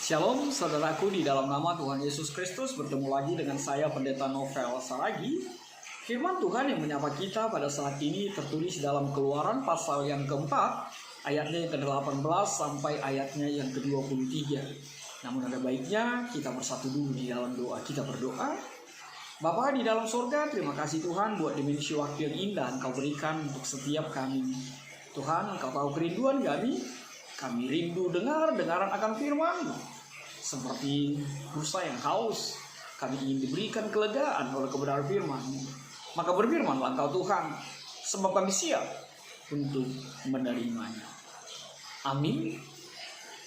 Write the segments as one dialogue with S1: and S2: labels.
S1: Shalom saudaraku, di dalam nama Tuhan Yesus Kristus bertemu lagi dengan saya Pendeta Novel Saragi. Firman Tuhan yang menyapa kita pada saat ini tertulis dalam Keluaran pasal yang keempat, ayatnya yang ke-18 sampai ayatnya yang ke-23. Namun ada baiknya kita bersatu dulu di dalam doa. Kita berdoa. Bapa di dalam surga, terima kasih Tuhan buat dimensi waktu yang indah Engkau berikan untuk setiap kami. Tuhan, Engkau tahu kerinduan kami. Kami rindu dengaran akan firman-Mu. Seperti Musa yang haus, kami ingin diberikan kelegaan oleh kebenaran firman-Mu. Maka berfirmanlah Engkau Tuhan, sebab kami siap untuk menerimanya. Amin.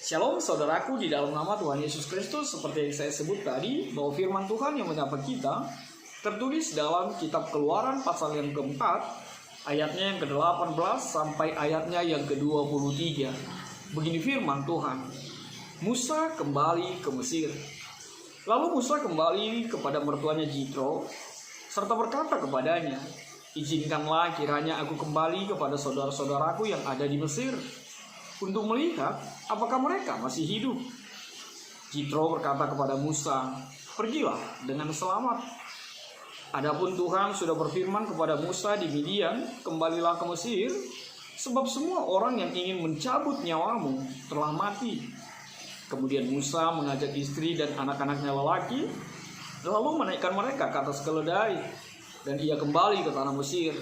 S1: Shalom saudaraku, di dalam nama Tuhan Yesus Kristus, seperti yang saya sebut tadi, bahwa firman Tuhan yang menyapa kita tertulis dalam kitab Keluaran pasal yang keempat, ayatnya yang ke-18 sampai ayatnya yang ke-23. Begini firman Tuhan, Musa kembali ke Mesir. Lalu Musa kembali kepada mertuanya Jitro, serta berkata kepadanya, izinkanlah kiranya aku kembali kepada saudara-saudaraku yang ada di Mesir, untuk melihat apakah mereka masih hidup. Jitro berkata kepada Musa, pergilah dengan selamat. Adapun Tuhan sudah berfirman kepada Musa di Midian, kembalilah ke Mesir, sebab semua orang yang ingin mencabut nyawamu telah mati. Kemudian Musa mengajak istri dan anak-anaknya lelaki, lalu menaikkan mereka ke atas keledai, dan ia kembali ke tanah Mesir.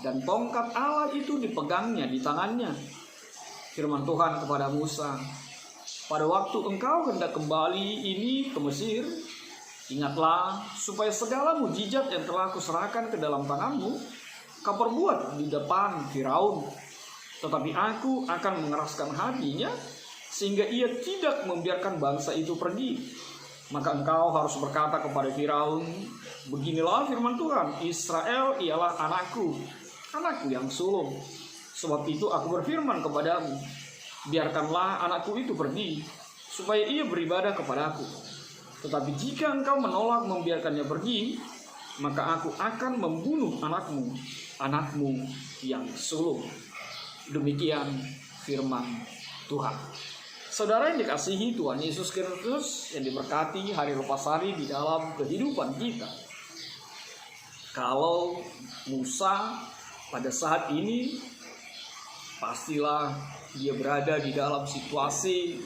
S1: Dan tongkat Allah itu dipegangnya di tangannya. Firman Tuhan kepada Musa, pada waktu engkau hendak kembali ini ke Mesir, ingatlah supaya segala mujizat yang telah kuserahkan ke dalam tanganmu kau perbuat di depan Firaun, tetapi aku akan mengeraskan hatinya sehingga ia tidak membiarkan bangsa itu pergi. Maka engkau harus berkata kepada Firaun, beginilah firman Tuhan, Israel ialah anakku yang sulung. Sebab itu aku berfirman kepadamu, biarkanlah anakku itu pergi, supaya ia beribadah kepadaku. Tetapi jika engkau menolak membiarkannya pergi, maka aku akan membunuh anakmu yang sulung. Demikian firman Tuhan. Saudara yang dikasihi Tuhan Yesus Kristus, yang diberkati hari lepas hari di dalam kehidupan kita. Kalau Musa pada saat ini, pastilah dia berada di dalam situasi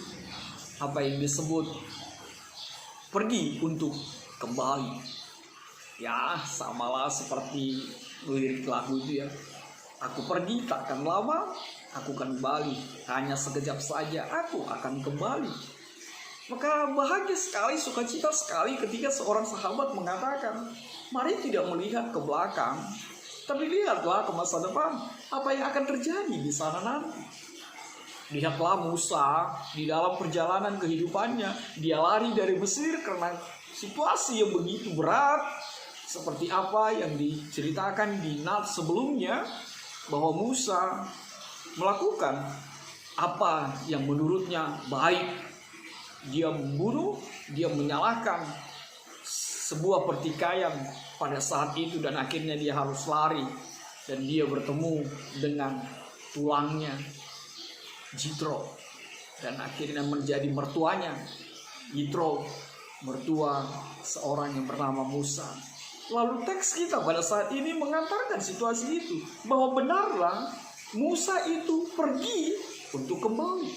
S1: apa yang disebut pergi untuk kembali. Ya, samalah seperti lirik lagu itu ya. Aku pergi tak akan lama, aku akan kembali. Hanya sekejap saja aku akan kembali. Maka bahagia sekali, sukacita sekali ketika seorang sahabat mengatakan, mari tidak melihat ke belakang, tapi lihatlah ke masa depan, apa yang akan terjadi di sana nanti. Lihatlah Musa di dalam perjalanan kehidupannya, dia lari dari Mesir karena situasi yang begitu berat. Seperti apa yang diceritakan di Nats sebelumnya, bahwa Musa melakukan apa yang menurutnya baik. Dia membunuh, dia menyalahkan sebuah pertikaian pada saat itu, dan akhirnya dia harus lari. Dan dia bertemu dengan tulangnya Jitro, dan akhirnya menjadi mertuanya Jitro, mertua seorang yang bernama Musa. Lalu teks kita pada saat ini mengantarkan situasi itu, bahwa benarlah Musa itu pergi untuk kembali.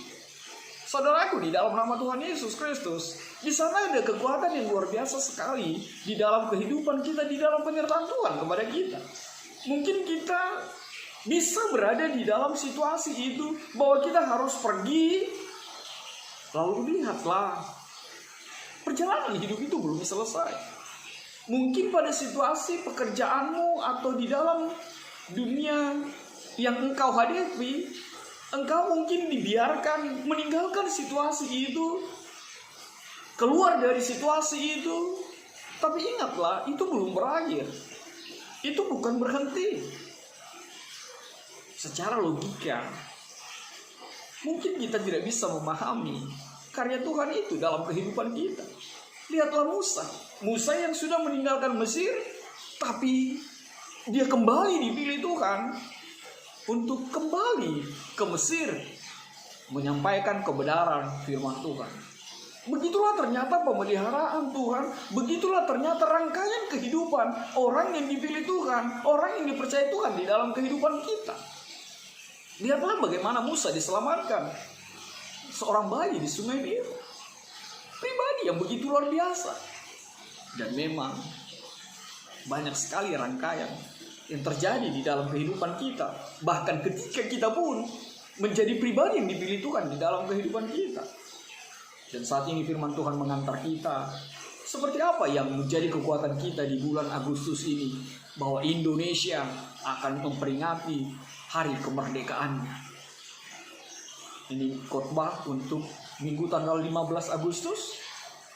S1: Saudaraku, di dalam nama Tuhan Yesus Kristus, di sana ada kekuatan yang luar biasa sekali di dalam kehidupan kita, di dalam penyertaan Tuhan kepada kita. Mungkin kita bisa berada di dalam situasi itu, bahwa kita harus pergi, lalu lihatlah, perjalanan hidup itu belum selesai. Mungkin pada situasi pekerjaanmu atau di dalam dunia yang engkau hadapi, engkau mungkin dibiarkan meninggalkan situasi itu, keluar dari situasi itu. Tapi ingatlah, itu belum berakhir. Itu bukan berhenti. Secara logika, mungkin kita tidak bisa memahami karya Tuhan itu dalam kehidupan kita. Lihatlah Musa yang sudah meninggalkan Mesir, tapi dia kembali dipilih Tuhan untuk kembali ke Mesir, menyampaikan kebenaran firman Tuhan. Begitulah ternyata pemeliharaan Tuhan. Begitulah ternyata rangkaian kehidupan orang yang dipilih Tuhan, orang yang dipercaya Tuhan di dalam kehidupan kita. Lihatlah bagaimana Musa diselamatkan. Seorang bayi di sungai biru. Pribadi yang begitu luar biasa. Dan memang banyak sekali rangkaian yang terjadi di dalam kehidupan kita. Bahkan ketika kita pun menjadi pribadi yang dipilih Tuhan di dalam kehidupan kita. Dan saat ini firman Tuhan mengantar kita. Seperti apa yang menjadi kekuatan kita di bulan Agustus ini. Bahwa Indonesia akan memperingati hari kemerdekaannya. Ini khotbah untuk minggu tanggal 15 Agustus.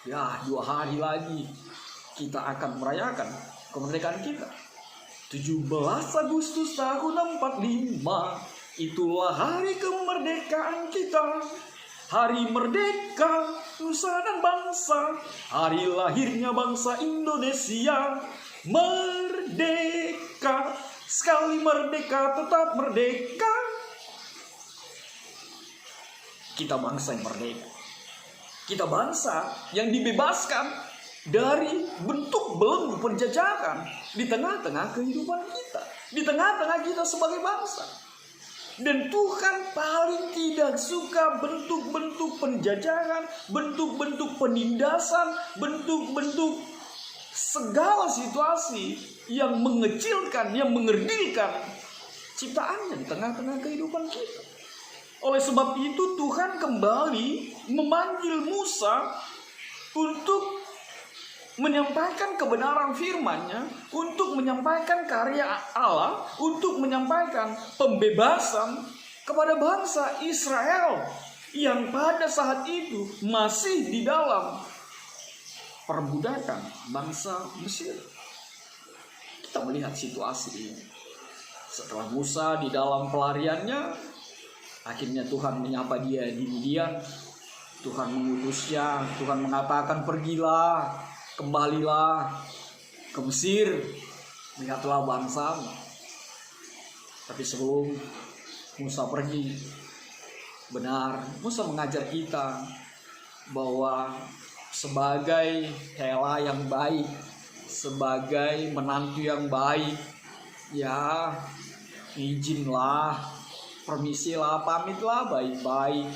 S1: Ya, 2 hari lagi kita akan merayakan kemerdekaan kita. 17 Agustus tahun 45, itulah hari kemerdekaan kita. Hari merdeka nusa dan bangsa, hari lahirnya bangsa Indonesia. Merdeka, sekali merdeka tetap merdeka. Kita bangsa yang merdeka. Kita bangsa yang dibebaskan dari bentuk belenggu penjajahan di tengah-tengah kehidupan kita, di tengah-tengah kita sebagai bangsa. Dan Tuhan paling tidak suka bentuk-bentuk penjajahan, bentuk-bentuk penindasan, bentuk-bentuk segala situasi yang mengecilkan, yang mengerdilkan ciptaannya di tengah-tengah kehidupan kita. Oleh sebab itu Tuhan kembali memanggil Musa untuk menyampaikan kebenaran firman-Nya, untuk menyampaikan karya Allah, untuk menyampaikan pembebasan kepada bangsa Israel yang pada saat itu masih di dalam perbudakan bangsa Mesir. Kita melihat situasi ini. Setelah Musa di dalam pelariannya, akhirnya Tuhan menyapa dia di Midian. Tuhan mengutusnya, Tuhan mengatakan pergilah, kembalilah ke Mesir, lihatlah bangsamu. Tapi sebelum Musa pergi, benar, Musa mengajar kita bahwa sebagai hela yang baik, sebagai menantu yang baik, ya izinlah, permisilah, pamitlah baik-baik.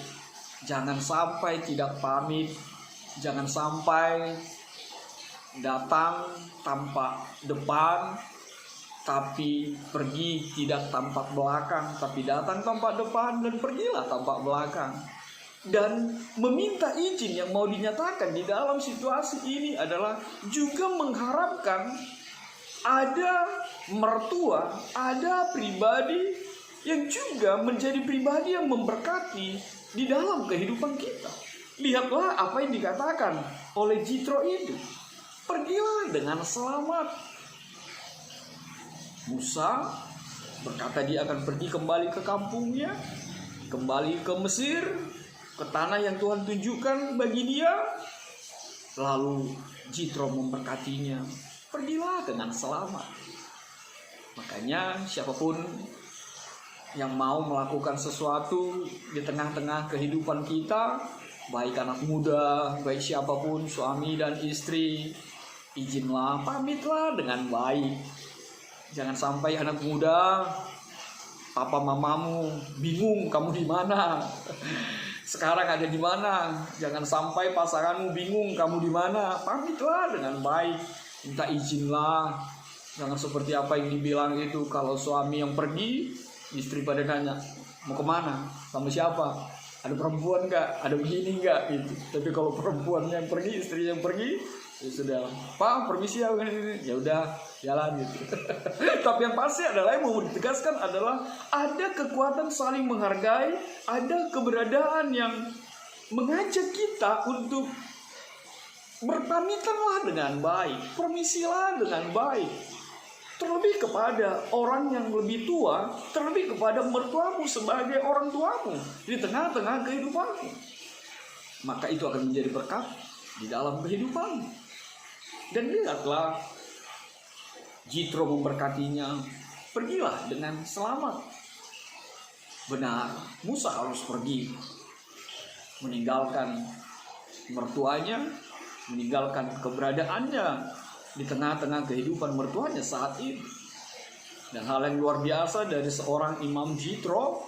S1: Jangan sampai tidak pamit, jangan sampai datang tanpa depan, tapi pergi tidak tampak belakang, tapi datang tampak depan dan pergilah tampak belakang. Dan meminta izin yang mau dinyatakan di dalam situasi ini adalah juga mengharapkan ada mertua, ada pribadi yang juga menjadi pribadi yang memberkati di dalam kehidupan kita. Lihatlah apa yang dikatakan oleh Jitro itu. Pergilah dengan selamat. Musa berkata dia akan pergi kembali ke kampungnya, kembali ke Mesir, ke tanah yang Tuhan tunjukkan bagi dia. Lalu Jitro memberkatinya, pergilah dengan selamat. Makanya siapapun yang mau melakukan sesuatu di tengah-tengah kehidupan kita, baik anak muda, baik siapapun, suami dan istri, izinlah, pamitlah dengan baik. Jangan sampai anak muda, papa mamamu bingung kamu di mana, sekarang ada di mana. Jangan sampai pasanganmu bingung kamu di mana. Pamitlah dengan baik, minta izinlah. Jangan seperti apa yang dibilang itu, kalau suami yang pergi, istri pada nanya, mau kemana, sama siapa, ada perempuan nggak, ada begini nggak gitu. Tapi kalau perempuan yang pergi, istri yang pergi, ya sudah, Pak permisi ya, ya udah jalan gitu. Tapi yang pasti adalah yang mau ditegaskan adalah ada kekuatan saling menghargai, ada keberadaan yang mengajak kita untuk berpamitanlah dengan baik, permisilah dengan baik. Terlebih kepada orang yang lebih tua, terlebih kepada mertuamu sebagai orang tuamu di tengah-tengah kehidupanmu. Maka itu akan menjadi berkat di dalam kehidupanmu. Dan lihatlah, Jitro memberkatinya, pergilah dengan selamat. Benar, Musa harus pergi, meninggalkan mertuanya, meninggalkan keberadaannya di tengah-tengah kehidupan mertuanya saat itu. Dan hal yang luar biasa dari seorang Imam Jitro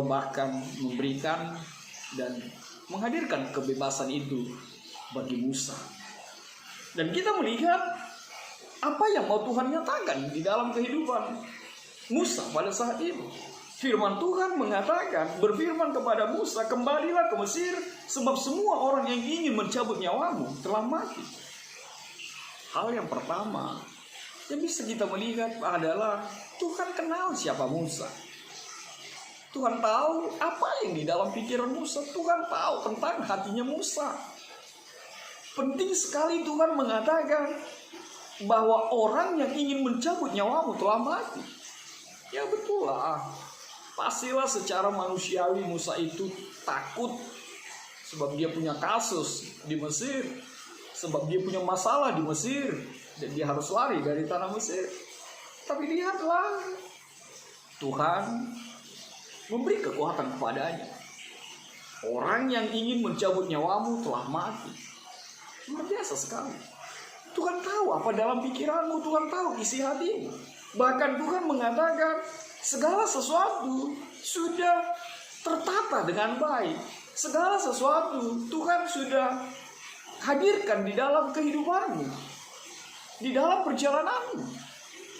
S1: bahkan memberikan dan menghadirkan kebebasan itu bagi Musa. Dan kita melihat apa yang mau Tuhan nyatakan di dalam kehidupan Musa pada saat itu. Firman Tuhan mengatakan, berfirman kepada Musa, kembalilah ke Mesir, sebab semua orang yang ingin mencabut nyawamu telah mati. Hal yang pertama yang bisa kita melihat adalah Tuhan kenal siapa Musa. Tuhan tahu apa yang di dalam pikiran Musa. Tuhan tahu tentang hatinya Musa. Penting sekali Tuhan mengatakan bahwa orang yang ingin mencabut nyawamu telah mati. Ya betul lah. Pastilah secara manusiawi Musa itu takut. Sebab dia punya kasus di Mesir. Sebab dia punya masalah di Mesir. Dan dia harus lari dari tanah Mesir. Tapi lihatlah, Tuhan memberi kekuatan kepadanya. Orang yang ingin mencabut nyawamu telah mati. Luar biasa sekali. Tuhan tahu apa dalam pikiranmu. Tuhan tahu isi hatimu. Bahkan Tuhan mengatakan segala sesuatu sudah tertata dengan baik. Segala sesuatu Tuhan sudah hadirkan di dalam kehidupanmu, di dalam perjalananmu.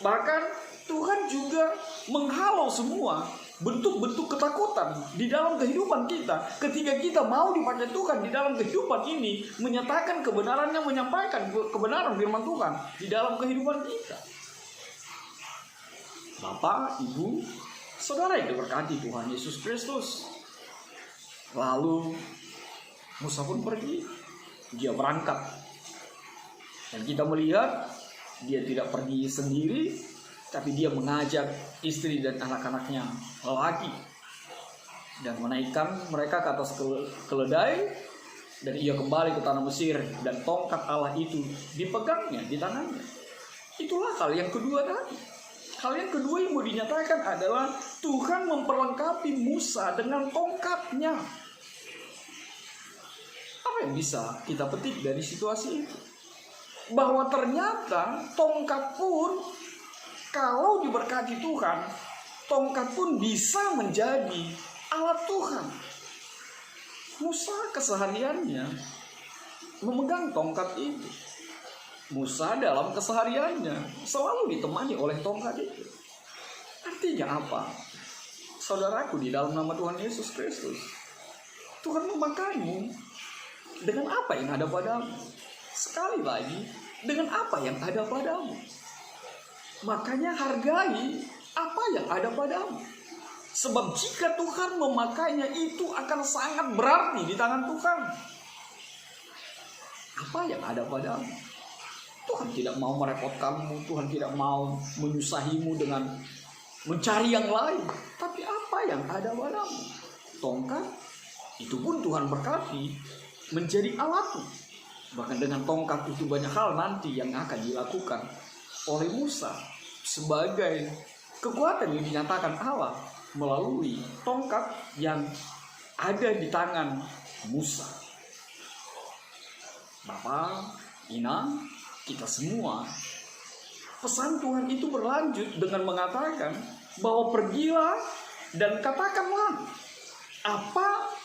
S1: Bahkan Tuhan juga menghalau semua bentuk-bentuk ketakutan di dalam kehidupan kita. Ketika kita mau dipakai Tuhan di dalam kehidupan ini, menyatakan kebenarannya, menyampaikan kebenaran firman Tuhan di dalam kehidupan kita. Bapak, Ibu, saudara yang diberkati Tuhan Yesus Kristus. Lalu Musa pun pergi. Dia berangkat. Dan kita melihat dia tidak pergi sendiri, tapi dia mengajak istri dan anak-anaknya lelaki dan menaikkan mereka ke atas keledai, dan ia kembali ke tanah Mesir, dan tongkat Allah itu dipegangnya di tangannya. Itulah hal yang kedua tadi. Hal yang kedua yang mau dinyatakan adalah Tuhan memperlengkapi Musa dengan tongkatnya. Apa yang bisa kita petik dari situasi itu? Bahwa ternyata tongkat pun, kalau diberkati Tuhan, tongkat pun bisa menjadi alat Tuhan. Musa kesehariannya memegang tongkat itu. Musa dalam kesehariannya selalu ditemani oleh tongkat itu. Artinya apa? Saudaraku, di dalam nama Tuhan Yesus Kristus, Tuhan memakaimu dengan apa yang ada padamu. Sekali lagi, dengan apa yang ada padamu. Makanya hargai apa yang ada padamu. Sebab jika Tuhan memakainya, itu akan sangat berarti di tangan Tuhan. Apa yang ada padamu? Tuhan tidak mau merepotkanmu. Tuhan tidak mau menyusahimu dengan mencari yang lain. Tapi apa yang ada padamu? Tongkat, itu pun Tuhan berkati menjadi alatmu. Bahkan dengan tongkat itu banyak hal nanti yang akan dilakukan oleh Musa sebagai kekuatan yang dinyatakan Allah melalui tongkat yang ada di tangan Musa. Bapak, Ina, kita semua, pesan Tuhan itu berlanjut dengan mengatakan bahwa pergilah dan katakanlah apa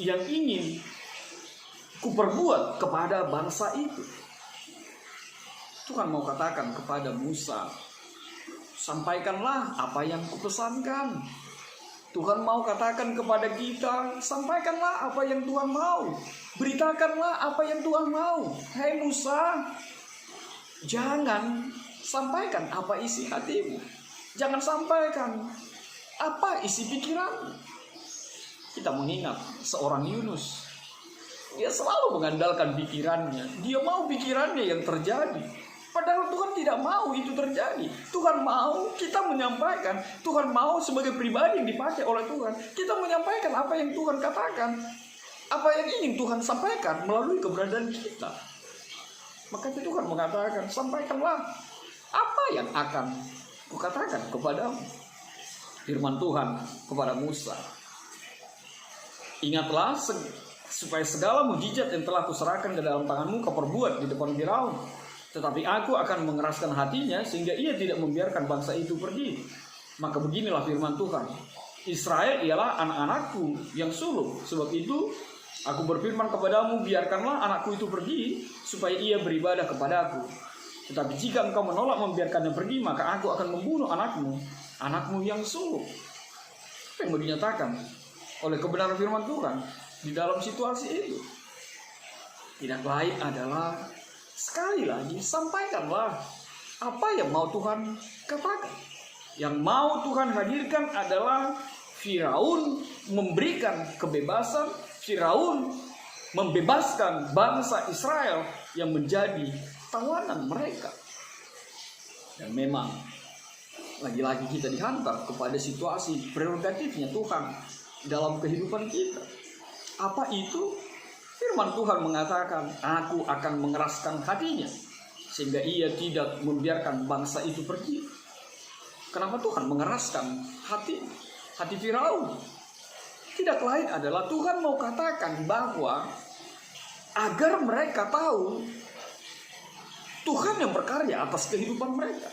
S1: yang ingin kuperbuat kepada bangsa itu. Tuhan mau katakan kepada Musa, sampaikanlah apa yang kupesankan. Tuhan mau katakan kepada kita, sampaikanlah apa yang Tuhan mau. Beritakanlah apa yang Tuhan mau. Hai Musa, jangan sampaikan apa isi hatimu. Jangan sampaikan apa isi pikiranmu. Kita mengingat seorang Yunus. Dia selalu mengandalkan pikirannya. Dia mau pikirannya yang terjadi. Padahal Tuhan tidak mau itu terjadi. Tuhan mau kita menyampaikan. Tuhan mau sebagai pribadi yang dipakai oleh Tuhan, kita menyampaikan apa yang Tuhan katakan, apa yang ingin Tuhan sampaikan melalui keberadaan kita. Makanya Tuhan mengatakan, sampaikanlah apa yang akan kukatakan kepadamu. Firman Tuhan kepada Musa, ingatlah supaya segala mujizat yang telah kuserahkan ke dalam tanganmu kau perbuat di depan Firaun. Tetapi aku akan mengeraskan hatinya sehingga ia tidak membiarkan bangsa itu pergi. Maka beginilah firman Tuhan, Israel ialah anak-anakku yang sulung. Sebab itu aku berfirman kepadamu, biarkanlah anakku itu pergi supaya ia beribadah kepadaku. Tetapi jika engkau menolak membiarkannya pergi, maka aku akan membunuh anakmu yang sulung. Apa yang mau dinyatakan oleh kebenaran firman Tuhan di dalam situasi itu? Tidak lain adalah, sekali lagi, sampaikanlah apa yang mau Tuhan katakan. Yang mau Tuhan hadirkan adalah Firaun memberikan kebebasan, Firaun membebaskan bangsa Israel yang menjadi tawanan mereka. Dan memang lagi-lagi kita dihantar kepada situasi prerogatifnya Tuhan dalam kehidupan kita. Apa itu? Firman Tuhan mengatakan, aku akan mengeraskan hatinya sehingga ia tidak membiarkan bangsa itu pergi. Kenapa Tuhan mengeraskan hati Firaun? Tidak lain adalah Tuhan mau katakan bahwa agar mereka tahu Tuhan yang berkarya atas kehidupan mereka.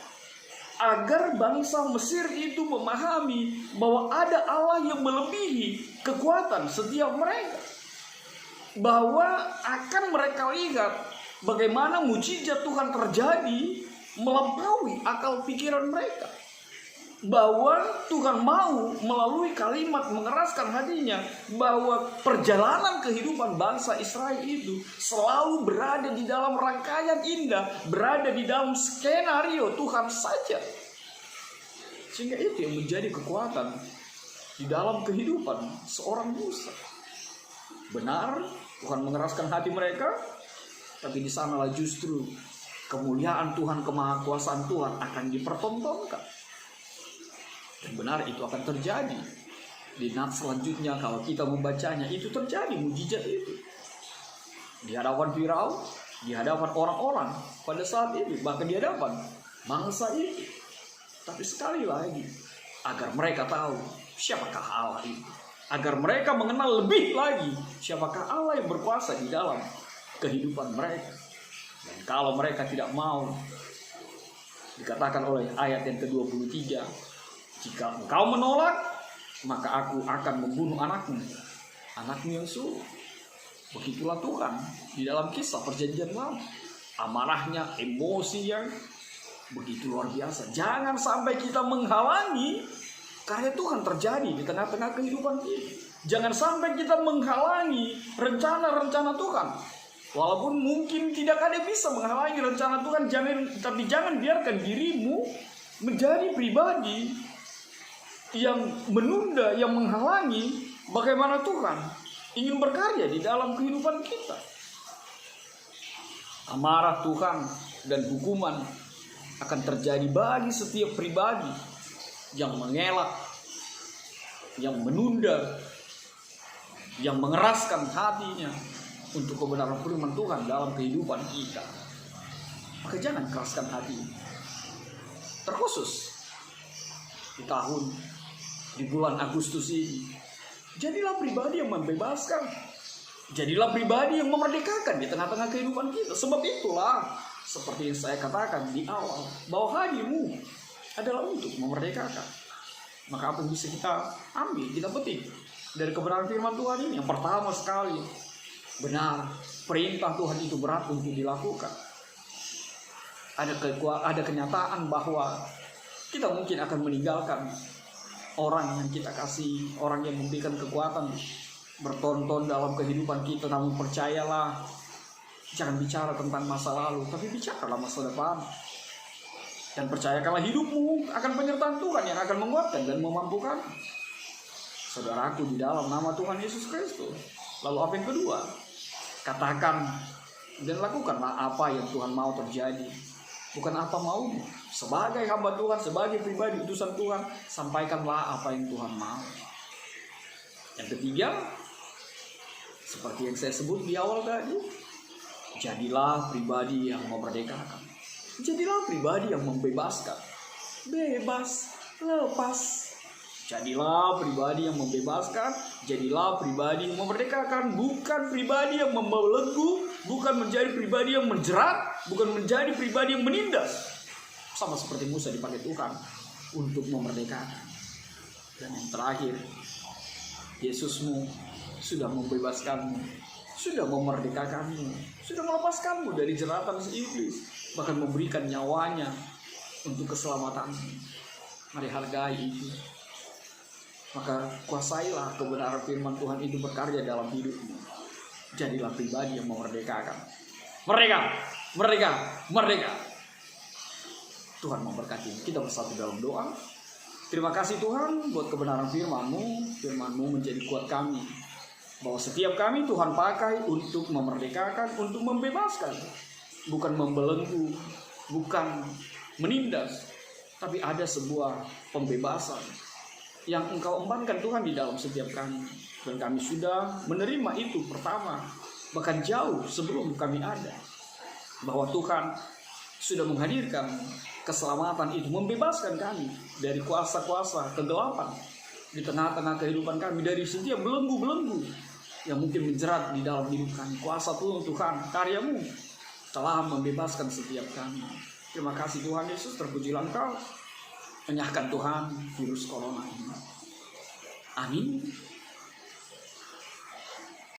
S1: Agar bangsa Mesir itu memahami bahwa ada Allah yang melebihi kekuatan setiap mereka. Bahwa akan mereka lihat bagaimana mujizat Tuhan terjadi melampaui akal pikiran mereka. Bahwa Tuhan mau melalui kalimat mengeraskan hatinya, bahwa perjalanan kehidupan bangsa Israel itu selalu berada di dalam rangkaian indah, berada di dalam skenario Tuhan saja. Sehingga itu yang menjadi kekuatan di dalam kehidupan seorang Musa. Benar, Tuhan mengeraskan hati mereka, tapi di sanalah justru kemuliaan Tuhan, kemahakuasaan Tuhan akan dipertontonkan. Dan benar itu akan terjadi. Di nats selanjutnya kalau kita membacanya, itu terjadi mujizat itu. Di hadapan Firaun, di hadapan orang-orang pada saat itu, bahkan di hadapan bangsa itu. Tapi sekali lagi, agar mereka tahu siapakah Allah itu. Agar mereka mengenal lebih lagi siapakah Allah yang berkuasa di dalam kehidupan mereka. Dan kalau mereka tidak mau, dikatakan oleh ayat yang ke-23, jika engkau menolak, maka aku akan membunuh anakmu yang sulung. Begitulah Tuhan di dalam kisah perjanjian lama. Amarahnya, emosi yang begitu luar biasa. Jangan sampai kita menghalangi karya Tuhan terjadi di tengah-tengah kehidupan kita. Jangan sampai kita menghalangi rencana-rencana Tuhan. Walaupun mungkin tidak ada bisa menghalangi rencana Tuhan, tapi jangan biarkan dirimu menjadi pribadi yang menunda, yang menghalangi bagaimana Tuhan ingin berkarya di dalam kehidupan kita. Amarah Tuhan dan hukuman akan terjadi bagi setiap pribadi yang mengelak, yang menunda, yang mengeraskan hatinya untuk kebenaran firman Tuhan dalam kehidupan kita. Maka jangan keraskan hati. Terkhusus di bulan Agustus ini, jadilah pribadi yang membebaskan, jadilah pribadi yang memerdekakan di tengah-tengah kehidupan kita. Sebab itulah, seperti yang saya katakan di awal, bahwa hadirmu adalah untuk memerdekakan. Maka apa yang bisa kita ambil, kita petik dari kebenaran firman Tuhan ini? Yang pertama sekali, benar, perintah Tuhan itu berat untuk dilakukan. Ada kenyataan bahwa kita mungkin akan meninggalkan orang yang kita kasih, orang yang memberikan kekuatan bertonton dalam kehidupan kita. Namun percayalah, jangan bicara tentang masa lalu, tapi bicaralah masa depan. Dan percayakanlah hidupmu akan penyertaan Tuhan yang akan menguatkan dan memampukan saudaraku di dalam nama Tuhan Yesus Kristus. Lalu apa yang kedua? Katakan dan lakukanlah apa yang Tuhan mau terjadi, bukan apa maumu. Sebagai hamba Tuhan, sebagai pribadi utusan Tuhan, sampaikanlah apa yang Tuhan mau. Yang ketiga, seperti yang saya sebut di awal tadi, jadilah pribadi yang memerdekakan. Jadilah pribadi yang membebaskan. Bebas, lepas. Jadilah pribadi yang membebaskan, jadilah pribadi yang memerdekakan, bukan pribadi yang membelenggu, bukan menjadi pribadi yang menjerat, bukan menjadi pribadi yang menindas. Sama seperti Musa dipakai Tuhan untuk memerdekakan. Dan yang terakhir, Yesusmu sudah membebaskanmu, sudah memerdekakanmu, sudah melepaskanmu dari jeratan si iblis, bahkan memberikan nyawanya untuk keselamatanmu. Mari hargai itu. Maka kuasailah kebenaran firman Tuhan itu berkarya dalam hidupmu. Jadilah pribadi yang memerdekakan. Merdeka, merdeka, merdeka. Tuhan memberkati. Kita bersatu dalam doa. Terima kasih Tuhan buat kebenaran firman-Mu. Firman-Mu menjadi kuat kami. Bahwa setiap kami Tuhan pakai untuk memerdekakan, untuk membebaskan. Bukan membelenggu, bukan menindas. Tapi ada sebuah pembebasan yang Engkau embankan Tuhan di dalam setiap kami. Dan kami sudah menerima itu pertama, bahkan jauh sebelum kami ada. Bahwa Tuhan sudah menghadirkan keselamatan itu, membebaskan kami dari kuasa-kuasa kegelapan di tengah-tengah kehidupan kami, dari setiap belenggu-belenggu yang mungkin menjerat di dalam hidup kami. Kuasa Tuhan, karya-Mu telah membebaskan setiap kami. Terima kasih Tuhan Yesus, terpujilah Engkau. Menyahkan Tuhan virus corona ini. Amin.